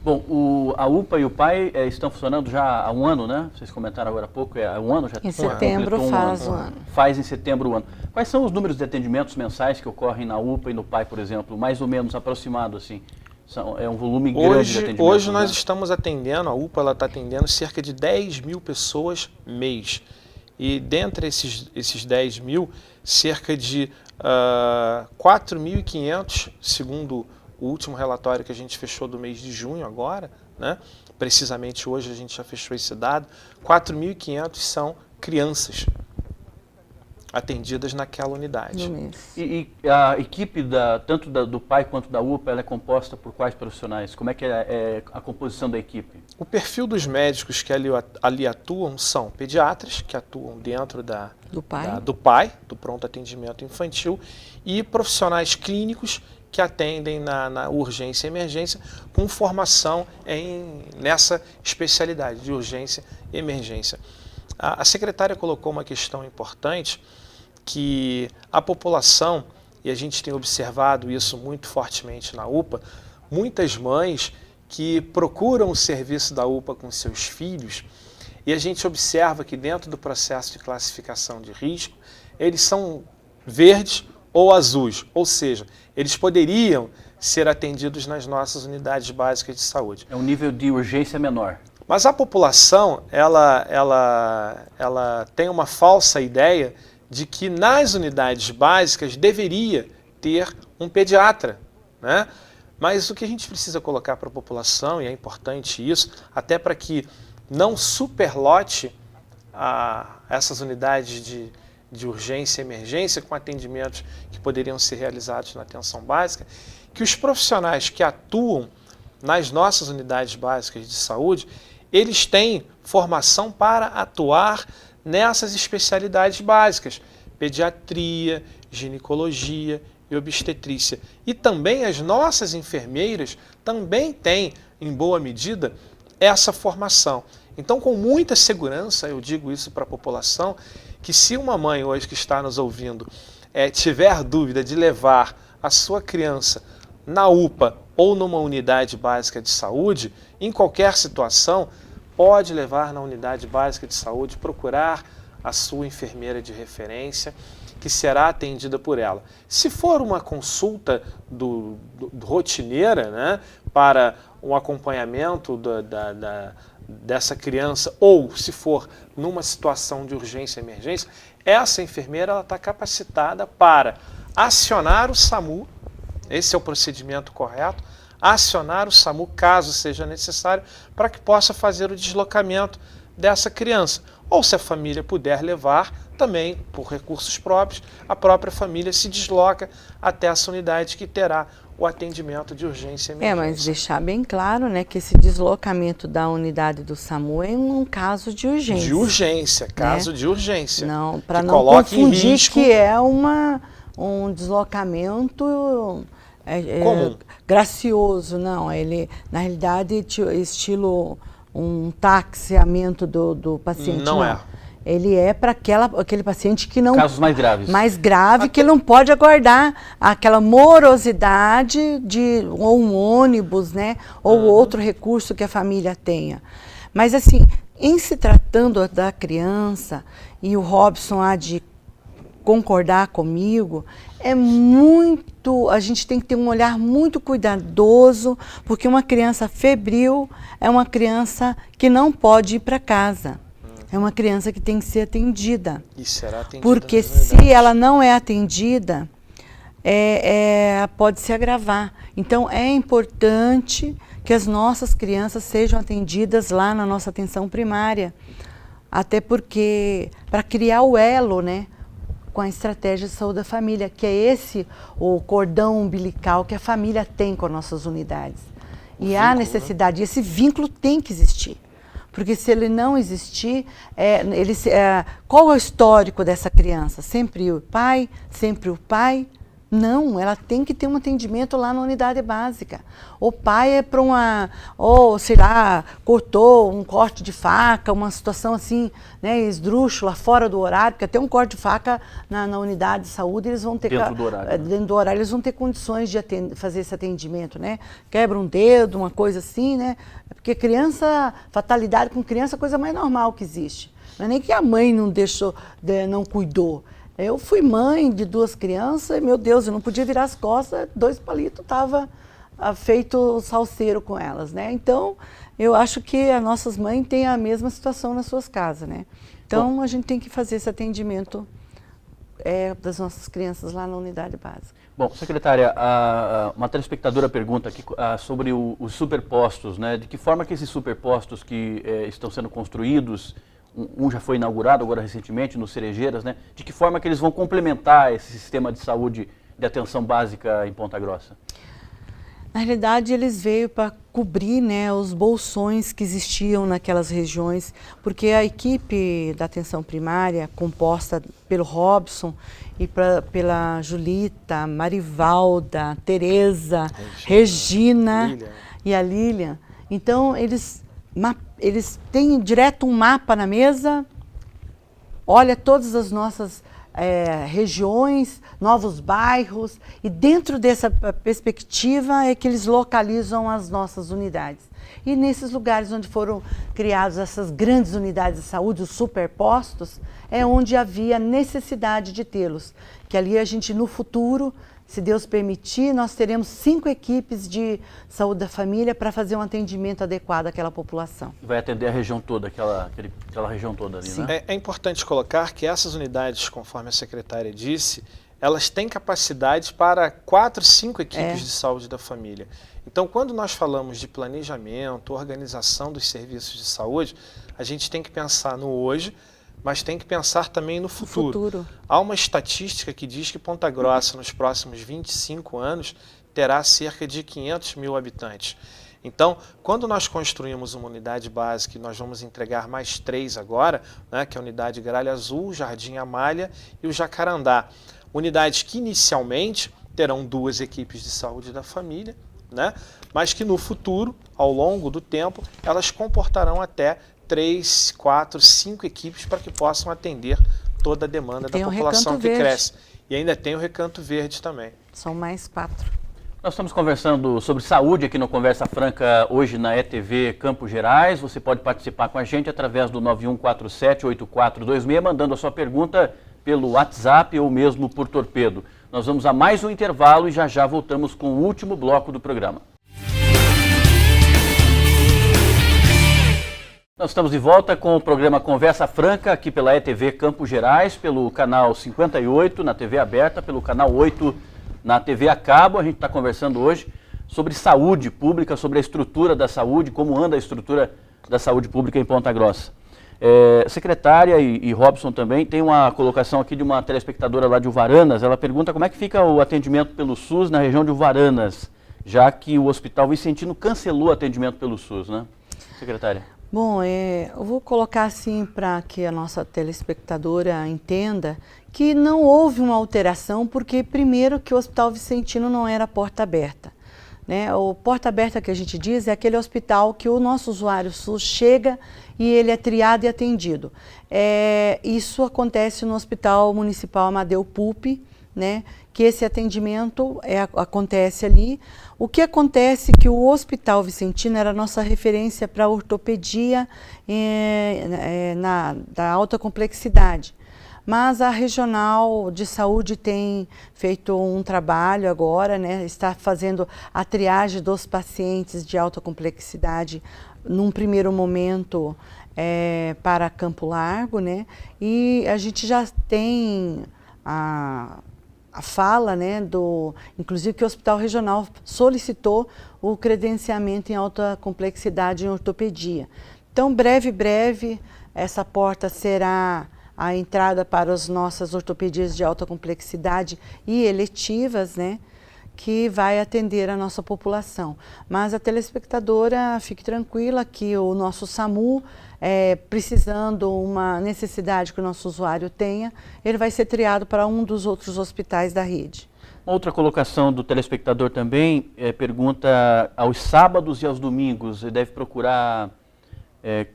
Bom, a UPA e o PAI estão funcionando já há um ano, né? Vocês comentaram agora há pouco, há um ano já? Em setembro faz um ano. Faz em setembro um ano. Quais são os números de atendimentos mensais que ocorrem na UPA e no PAI, por exemplo? Mais ou menos aproximado, assim? É um volume grande de atendimentos. Hoje nós estamos atendendo, a UPA está atendendo cerca de 10 mil pessoas mês. E dentre esses 10 mil, cerca de 4.500, segundo o último relatório que a gente fechou do mês de junho agora, né? Precisamente hoje a gente já fechou esse dado, 4.500 são crianças atendidas naquela unidade. E a equipe tanto do PAI quanto da UPA, ela é composta por quais profissionais? Como é que é a composição da equipe? O perfil dos médicos que ali atuam são pediatras, que atuam dentro do PAI, do pronto atendimento infantil, e profissionais clínicos que atendem na urgência e emergência, com formação nessa especialidade de urgência e emergência. A secretária colocou uma questão importante, que a população, e a gente tem observado isso muito fortemente na UPA, muitas mães que procuram o serviço da UPA com seus filhos, e a gente observa que dentro do processo de classificação de risco, eles são verdes ou azuis, ou seja, eles poderiam ser atendidos nas nossas unidades básicas de saúde. É um nível de urgência menor. Mas a população, ela tem uma falsa ideia de que nas unidades básicas deveria ter um pediatra, né? Mas o que a gente precisa colocar para a população, e é importante isso, até para que não superlote essas unidades de urgência e emergência com atendimentos que poderiam ser realizados na atenção básica, que os profissionais que atuam nas nossas unidades básicas de saúde, eles têm formação para atuar nessas especialidades básicas, pediatria, ginecologia e obstetrícia. E também as nossas enfermeiras também têm, em boa medida, essa formação. Então, com muita segurança, eu digo isso para a população, que se uma mãe hoje que está nos ouvindo tiver dúvida de levar a sua criança na UPA ou numa unidade básica de saúde, em qualquer situação, pode levar na unidade básica de saúde, procurar a sua enfermeira de referência, que será atendida por ela. Se for uma consulta rotineira, né, para um acompanhamento dessa criança, ou se for numa situação de urgência e emergência, essa enfermeira está capacitada para acionar o SAMU, esse é o procedimento correto, acionar o SAMU caso seja necessário, para que possa fazer o deslocamento dessa criança. Ou se a família puder levar, também por recursos próprios, a própria família se desloca até essa unidade que terá o atendimento de urgência e emergência. Mas deixar bem claro, né, que esse deslocamento da unidade do SAMU é um caso de urgência. De urgência, caso de urgência. Não, para não confundir que é um deslocamento comum, gracioso, não. Ele, na realidade, estilo um taxiamento do paciente. Não é. Ele é para aquele paciente que não... Casos mais graves. Mais grave, que ele não pode aguardar aquela morosidade ou um ônibus, né? Ou outro recurso que a família tenha. Mas assim, em se tratando da criança, e o Robson há de concordar comigo, a gente tem que ter um olhar muito cuidadoso, porque uma criança febril é uma criança que não pode ir para casa. É uma criança que tem que ser atendida. E será atendida. Porque se ela não é atendida, pode se agravar. Então, é importante que as nossas crianças sejam atendidas lá na nossa atenção primária. Até porque, para criar o elo, né, com a estratégia de saúde da família, que é o cordão umbilical que a família tem com as nossas unidades. E há necessidade, esse vínculo tem que existir. Porque se ele não existir, qual é o histórico dessa criança? Sempre o pai, Não, ela tem que ter um atendimento lá na unidade básica. O pai é para uma, ou sei lá, cortou um corte de faca, uma situação assim, né, esdrúxula, fora do horário, porque até um corte de faca na unidade de saúde eles vão ter dentro do horário, né? Dentro do horário eles vão ter condições de fazer esse atendimento, né? Quebra um dedo, uma coisa assim, né? Porque criança, fatalidade com criança é a coisa mais normal que existe. Não é nem que a mãe não deixou, não cuidou. Eu fui mãe de 2 crianças e, meu Deus, eu não podia virar as costas, 2 palitos, estava feito salseiro com elas, né? Então, eu acho que as nossas mães têm a mesma situação nas suas casas, né? Então, a gente tem que fazer esse atendimento das nossas crianças lá na unidade básica. Bom, secretária, uma telespectadora pergunta aqui sobre os superpostos, né? De que forma que esses superpostos que estão sendo construídos, um já foi inaugurado agora recentemente, nos Cerejeiras, né? De que forma que eles vão complementar esse sistema de saúde de atenção básica em Ponta Grossa? Na realidade, eles veio para cobrir, né, os bolsões que existiam naquelas regiões, porque a equipe da atenção primária, composta pelo Robson e pela Julita, Marivalda, Tereza, Regina Lilian. E a Lilian, então eles têm direto um mapa na mesa, olha todas as nossas regiões, novos bairros, e dentro dessa perspectiva é que eles localizam as nossas unidades. E nesses lugares onde foram criadas essas grandes unidades de saúde, os superpostos, é onde havia necessidade de tê-los. Que ali a gente, no futuro, se Deus permitir, nós teremos 5 equipes de saúde da família para fazer um atendimento adequado àquela população. Vai atender a região toda, aquela região toda ali, Sim. né? É importante colocar que essas unidades, conforme a secretária disse, elas têm capacidade para 4, 5 equipes de saúde da família. Então, quando nós falamos de planejamento, organização dos serviços de saúde, a gente tem que pensar no hoje, mas tem que pensar também no futuro. Há uma estatística que diz que Ponta Grossa, nos próximos 25 anos, terá cerca de 500 mil habitantes. Então, quando nós construímos uma unidade básica, e nós vamos entregar mais 3 agora, né, que é a unidade Gralha Azul, Jardim Amália e o Jacarandá. Unidades que inicialmente terão 2 equipes de saúde da família, né, mas que no futuro, ao longo do tempo, elas comportarão até 3, 4, 5 equipes para que possam atender toda a demanda da população que cresce. E ainda tem o Recanto Verde também. São mais 4. Nós estamos conversando sobre saúde aqui no Conversa Franca hoje na ETV Campos Gerais. Você pode participar com a gente através do 9147-8426, mandando a sua pergunta pelo WhatsApp ou mesmo por torpedo. Nós vamos a mais um intervalo e já voltamos com o último bloco do programa. Nós estamos de volta com o programa Conversa Franca, aqui pela ETV Campos Gerais, pelo canal 58 na TV aberta, pelo canal 8 na TV a cabo. A gente está conversando hoje sobre saúde pública, sobre a estrutura da saúde, como anda a estrutura da saúde pública em Ponta Grossa. Secretária e Robson também, tem uma colocação aqui de uma telespectadora lá de Uvaranas. Ela pergunta como é que fica o atendimento pelo SUS na região de Uvaranas, já que o Hospital Vicentino cancelou o atendimento pelo SUS, né? Secretária. Bom, eu vou colocar assim para que a nossa telespectadora entenda que não houve uma alteração, porque primeiro que o Hospital Vicentino não era porta aberta, né? O porta aberta que a gente diz é aquele hospital que o nosso usuário SUS chega e ele é triado e atendido. Isso acontece no Hospital Municipal Amadeu Pupi, né? Que esse atendimento acontece ali. O que acontece é que o Hospital Vicentino era a nossa referência para ortopedia da alta complexidade. Mas a Regional de Saúde tem feito um trabalho agora, né? Está fazendo a triagem dos pacientes de alta complexidade num primeiro momento para Campo Largo, né? E a gente já tem a fala, né, inclusive que o Hospital Regional solicitou o credenciamento em alta complexidade em ortopedia. Então, breve, essa porta será a entrada para as nossas ortopedias de alta complexidade e eletivas, né, que vai atender a nossa população. Mas a telespectadora, fique tranquila que o nosso SAMU, precisando uma necessidade que o nosso usuário tenha, ele vai ser triado para um dos outros hospitais da rede. Outra colocação do telespectador também pergunta aos sábados e aos domingos, ele deve procurar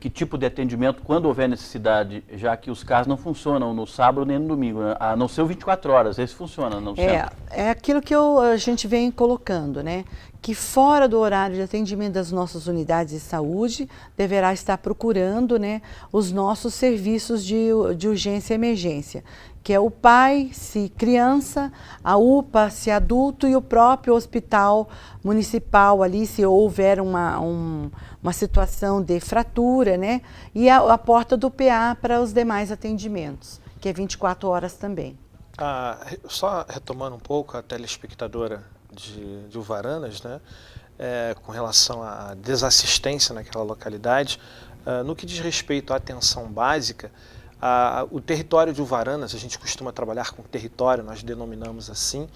que tipo de atendimento quando houver necessidade, já que os CARs não funcionam no sábado nem no domingo, né? A não ser o 24 horas, esse funciona no centro. É aquilo que a gente vem colocando, né? Que fora do horário de atendimento das nossas unidades de saúde, deverá estar procurando, né, os nossos serviços de urgência e emergência, que é o PAI, se criança, a UPA, se adulto, e o próprio hospital municipal ali, se houver uma situação de fratura, né, e a porta do PA para os demais atendimentos, que é 24 horas também. Só retomando um pouco a telespectadora de Uvaranas, né, com relação à desassistência naquela localidade, no que diz respeito à atenção básica, o território de Uvaranas, a gente costuma trabalhar com território, nós denominamos assim,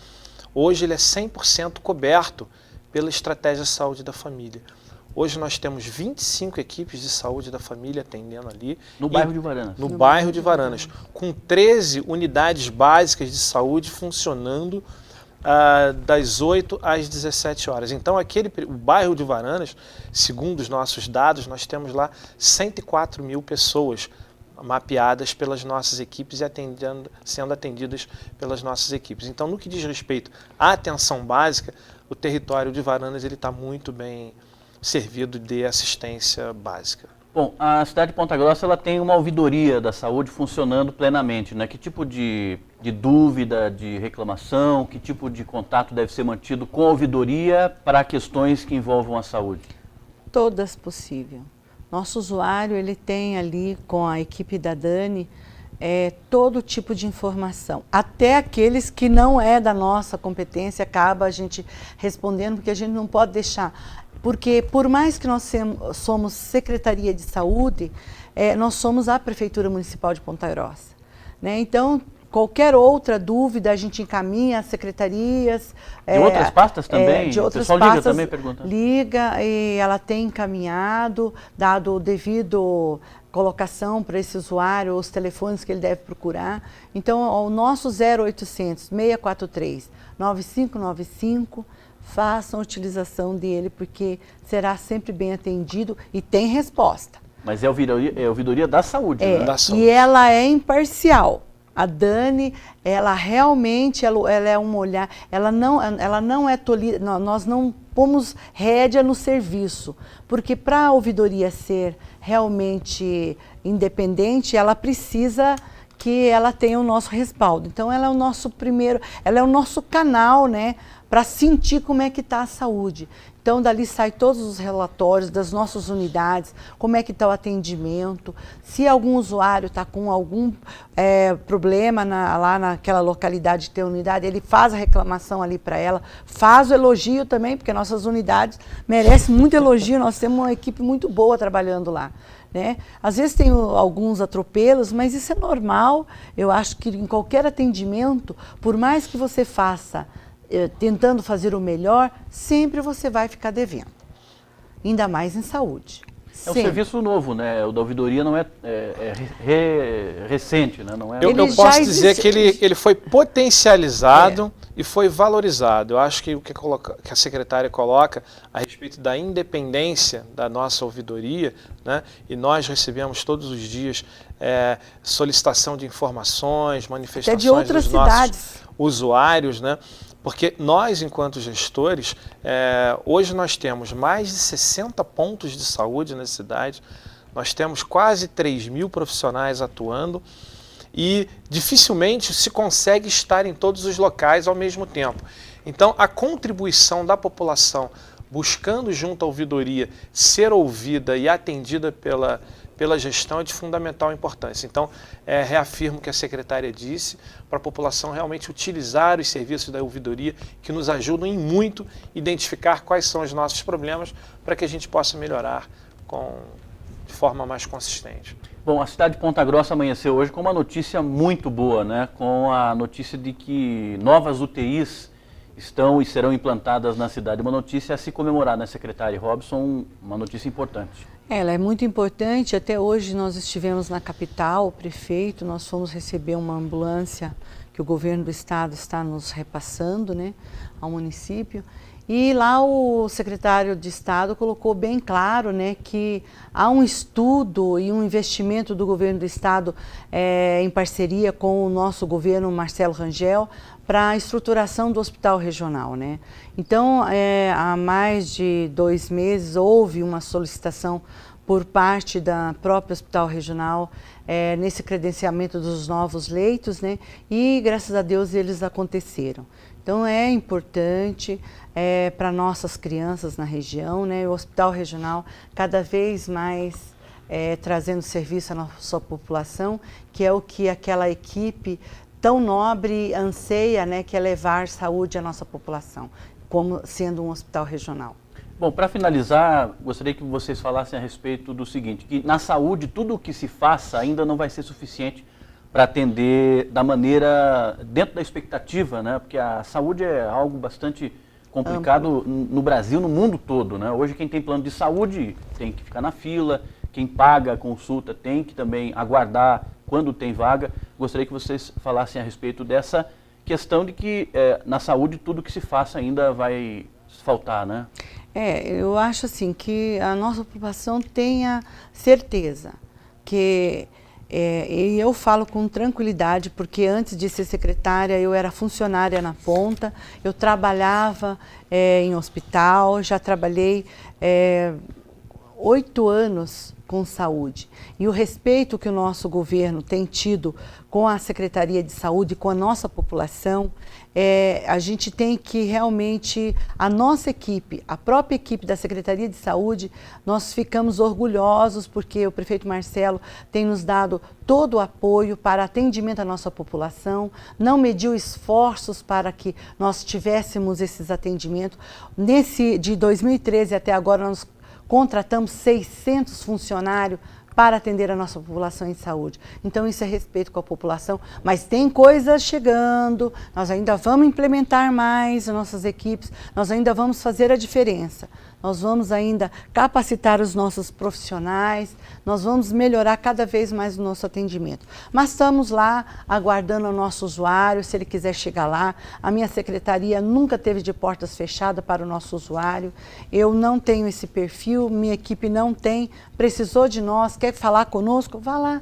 hoje ele é 100% coberto pela estratégia saúde da família. Hoje nós temos 25 equipes de saúde da família atendendo ali. No bairro de Uvaranas. No bairro de Uvaranas, com 13 unidades básicas de saúde funcionando das 8 às 17 horas. Então, o bairro de Uvaranas, segundo os nossos dados, nós temos lá 104 mil pessoas mapeadas pelas nossas equipes e sendo atendidas pelas nossas equipes. Então, no que diz respeito à atenção básica, o território de Uvaranas está muito bem servido de assistência básica. Bom, a cidade de Ponta Grossa ela tem uma ouvidoria da saúde funcionando plenamente, né? Que tipo de dúvida, de reclamação, que tipo de contato deve ser mantido com a ouvidoria para questões que envolvam a saúde? Todas possível. Nosso usuário, ele tem ali com a equipe da Dani todo tipo de informação. Até aqueles que não é da nossa competência, acaba a gente respondendo, porque a gente não pode deixar. Porque por mais que nós somos Secretaria de Saúde, nós somos a Prefeitura Municipal de Ponta Grossa, né? Então, qualquer outra dúvida a gente encaminha às secretarias. De outras pastas também? De outras pastas, liga também perguntando. Liga e ela tem encaminhado, dado o devido colocação para esse usuário, os telefones que ele deve procurar. Então, o nosso 0800 643 9595, façam a utilização dele, porque será sempre bem atendido e tem resposta. Mas é a ouvidoria da saúde, né? Da saúde. E ela é imparcial. A Dani, ela realmente, ela é um olhar, ela não é tolhida, nós não pomos rédea no serviço, porque para a ouvidoria ser realmente independente, ela precisa que ela tenha o nosso respaldo. Então, ela é o nosso primeiro, ela é o nosso canal, né, para sentir como é que está a saúde. Então, dali sai todos os relatórios das nossas unidades, como é que está o atendimento, se algum usuário está com algum problema lá naquela localidade de ter unidade, ele faz a reclamação ali para ela, faz o elogio também, porque nossas unidades merecem muito elogio, nós temos uma equipe muito boa trabalhando lá, né? Às vezes tem alguns atropelos, mas isso é normal. Eu acho que em qualquer atendimento, por mais que você faça tentando fazer o melhor, sempre você vai ficar devendo, ainda mais em saúde. É um serviço novo, né? O da ouvidoria não é recente, né? Não é... Eu posso dizer que ele foi potencializado e foi valorizado. Eu acho que o que a secretária coloca a respeito da independência da nossa ouvidoria, né? E nós recebemos todos os dias solicitação de informações, manifestações de outras dos nossos cidades. Usuários, né? Porque nós, enquanto gestores, hoje nós temos mais de 60 pontos de saúde na cidade, nós temos quase 3 mil profissionais atuando e dificilmente se consegue estar em todos os locais ao mesmo tempo. Então, a contribuição da população buscando junto à ouvidoria ser ouvida e atendida pela gestão é de fundamental importância. Então, reafirmo o que a secretária disse, para a população realmente utilizar os serviços da ouvidoria, que nos ajudam em muito identificar quais são os nossos problemas, para que a gente possa melhorar de forma mais consistente. Bom, a cidade de Ponta Grossa amanheceu hoje com uma notícia muito boa, né? Com a notícia de que novas UTIs estão e serão implantadas na cidade. Uma notícia a se comemorar, né, secretária Robson? Uma notícia importante. Ela é muito importante. Até hoje nós estivemos na capital, o prefeito, nós fomos receber uma ambulância que o governo do estado está nos repassando, né, ao município. E lá o secretário de Estado colocou bem claro, né, que há um estudo e um investimento do governo do Estado em parceria com o nosso governo, Marcelo Rangel, para a estruturação do hospital regional, né? Então, há mais de 2 meses houve uma solicitação por parte da própria Hospital Regional nesse credenciamento dos novos leitos, né? E graças a Deus eles aconteceram. Então é importante para nossas crianças na região, né? O Hospital Regional cada vez mais trazendo serviço à nossa população, que é o que aquela equipe tão nobre anseia, né? Que é levar saúde à nossa população, como sendo um hospital regional. Bom, para finalizar, gostaria que vocês falassem a respeito do seguinte, que na saúde tudo o que se faça ainda não vai ser suficiente para atender da maneira, dentro da expectativa, né? Porque a saúde é algo bastante complicado no Brasil, no mundo todo, né? Hoje quem tem plano de saúde tem que ficar na fila, quem paga a consulta tem que também aguardar quando tem vaga. Gostaria que vocês falassem a respeito dessa questão de que na saúde tudo que se faça ainda vai faltar, né? Eu acho assim que a nossa população tenha certeza que e eu falo com tranquilidade, porque antes de ser secretária eu era funcionária na ponta, eu trabalhava em hospital, já trabalhei 8 anos com saúde. E o respeito que o nosso governo tem tido com a Secretaria de Saúde, com a nossa população, a gente tem que realmente, a nossa equipe, a própria equipe da Secretaria de Saúde, nós ficamos orgulhosos porque o prefeito Marcelo tem nos dado todo o apoio para atendimento à nossa população, não mediu esforços para que nós tivéssemos esses atendimentos. De 2013 até agora, nós contratamos 600 funcionários para atender a nossa população em saúde. Então isso é respeito com a população, mas tem coisas chegando, nós ainda vamos implementar mais as nossas equipes, nós ainda vamos fazer a diferença. Nós vamos ainda capacitar os nossos profissionais, nós vamos melhorar cada vez mais o nosso atendimento. Mas estamos lá aguardando o nosso usuário, se ele quiser chegar lá. A minha secretaria nunca teve de portas fechadas para o nosso usuário. Eu não tenho esse perfil, minha equipe não tem. Precisou de nós, quer falar conosco? Vá lá,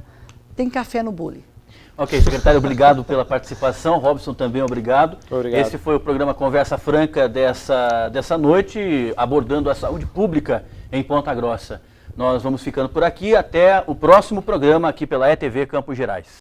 tem café no bule. Ok, secretário, obrigado pela participação. Robson, também obrigado. Obrigado. Esse foi o programa Conversa Franca dessa noite, abordando a saúde pública em Ponta Grossa. Nós vamos ficando por aqui. Até o próximo programa aqui pela ETV Campos Gerais.